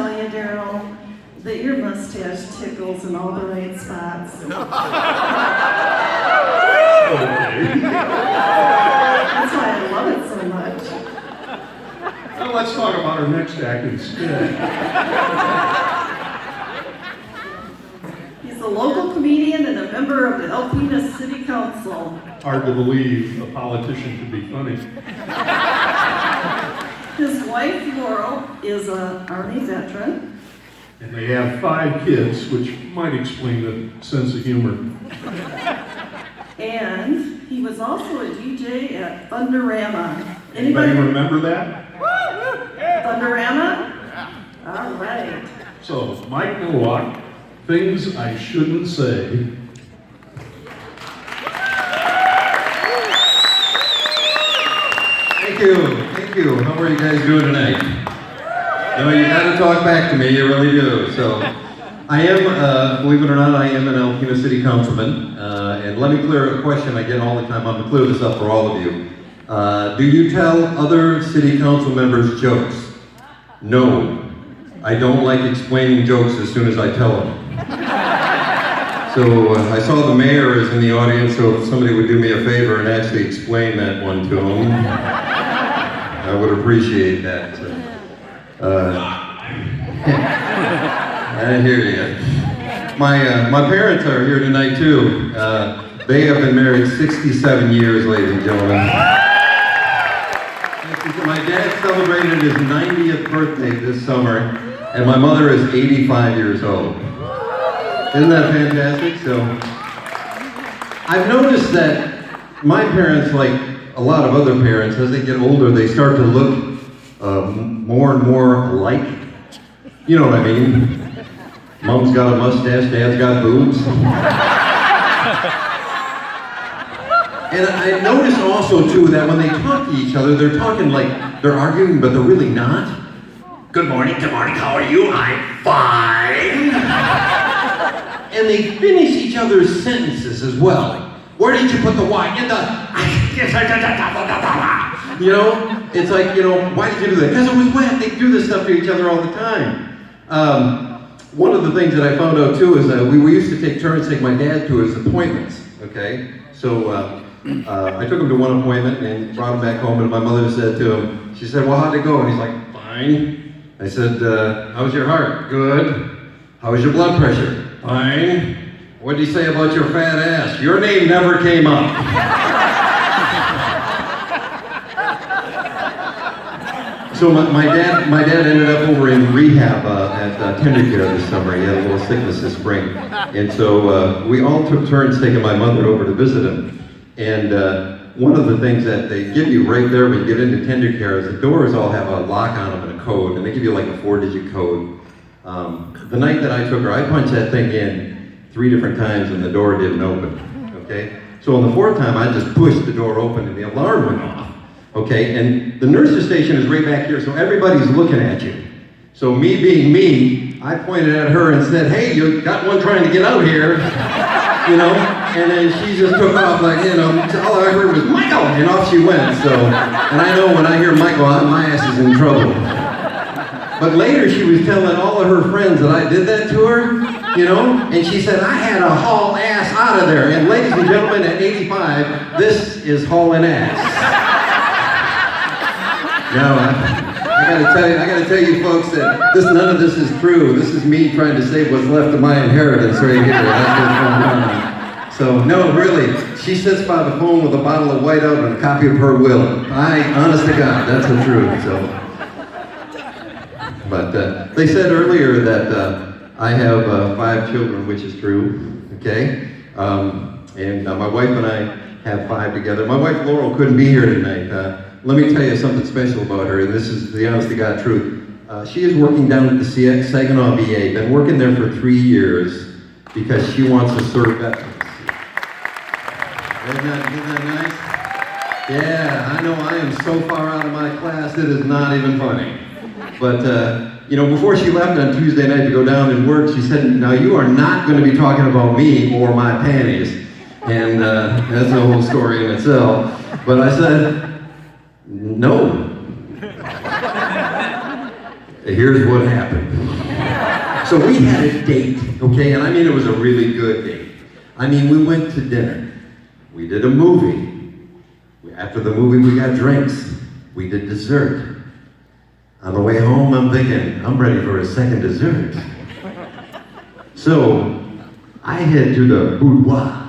tell you, Daryl, that your mustache tickles in all the right spots. That's why I love it so much. Well, let's talk about our next act instead. He's a local comedian and a member of the Alpena City Council. Hard to believe a politician could be funny. His wife, Laurel, is an Army veteran. And they have 5 kids, which might explain the sense of humor. And he was also a DJ at Thunderama. Anybody remember that? Thunderama? All right. So, Mike Nowak, things I shouldn't say. Thank you. How are you guys doing tonight? No, you gotta talk back to me, you really do. So, I am, believe it or not, I am an Alpena City Councilman. And let me clear a question I get all the time. I'm gonna clear this up for all of you. Do you tell other city council members jokes? No. I don't like explaining jokes as soon as I tell them. So I saw the mayor is in the audience, so if somebody would do me a favor and actually explain that one to him, I would appreciate that. I hear you. My parents are here tonight too. They have been married 67 years, ladies and gentlemen. My dad celebrated his 90th birthday this summer, and my mother is 85 years old. Isn't that fantastic? So, I've noticed that my parents, like a lot of other parents, as they get older, they start to look more and more alike. You know what I mean? Mom's got a mustache, Dad's got boobs. And I notice also, too, that when they talk to each other, they're talking like they're arguing, but they're really not. Good morning, how are you? I'm fine. And they finish each other's sentences as well. Where did you put the Y? In the... You know, it's like, you know, why did you do that? Because it was wet. They do this stuff to each other all the time. One of the things that I found out, too, is that we used to take turns taking my dad to his appointments, okay? So, I took him to one appointment and brought him back home, and my mother said to him, she said, well, how'd it go? And he's like, fine. I said, how's your heart? Good. How's your blood pressure? Fine. What did he say about your fat ass? Your name never came up. So my dad ended up over in rehab at Tender Care this summer. He had a little sickness this spring. And so we all took turns taking my mother over to visit him. And one of the things that they give you right there when you get into Tender Care is the doors all have a lock on them and a code, and they give you like a 4-digit code. The night that I took her, I punched that thing in 3 different times and the door didn't open, okay? So on the 4th time, I just pushed the door open and the alarm went off, okay? And the nurse's station is right back here, so everybody's looking at you. So me being me, I pointed at her and said, hey, you got one trying to get out here, you know? And then she just took off like, you know, all I heard was, Michael! And off she went, so. And I know when I hear Michael, my ass is in trouble. But later she was telling all of her friends that I did that to her, you know? And she said, I had to haul ass out of there. And ladies and gentlemen, at 85, this is hauling ass. Now, I gotta tell you folks that none of this is true. This is me trying to save what's left of my inheritance right here. That's what's going on. So, no, really, she sits by the phone with a bottle of whiteout and a copy of her will. Honest to God, that's the truth, so. But they said earlier that I have 5 children, which is true, okay? And my wife and I have 5 together. My wife, Laurel, couldn't be here tonight. Let me tell you something special about her, and this is the honest to God truth. She is working down at the Saginaw VA, been working there for 3 years because she wants to serve veterans. Isn't that nice? Yeah, I know I am so far out of my class, it is not even funny. But, you know, before she left on Tuesday night to go down and work, she said, now you are not going to be talking about me or my panties. And that's a whole story in itself. But I said, no. Here's what happened. So we had a date, okay? And I mean, it was a really good date. I mean, we went to dinner. We did a movie. After the movie, we got drinks. We did dessert. On the way home, I'm thinking, I'm ready for a second dessert. So I head to the boudoir.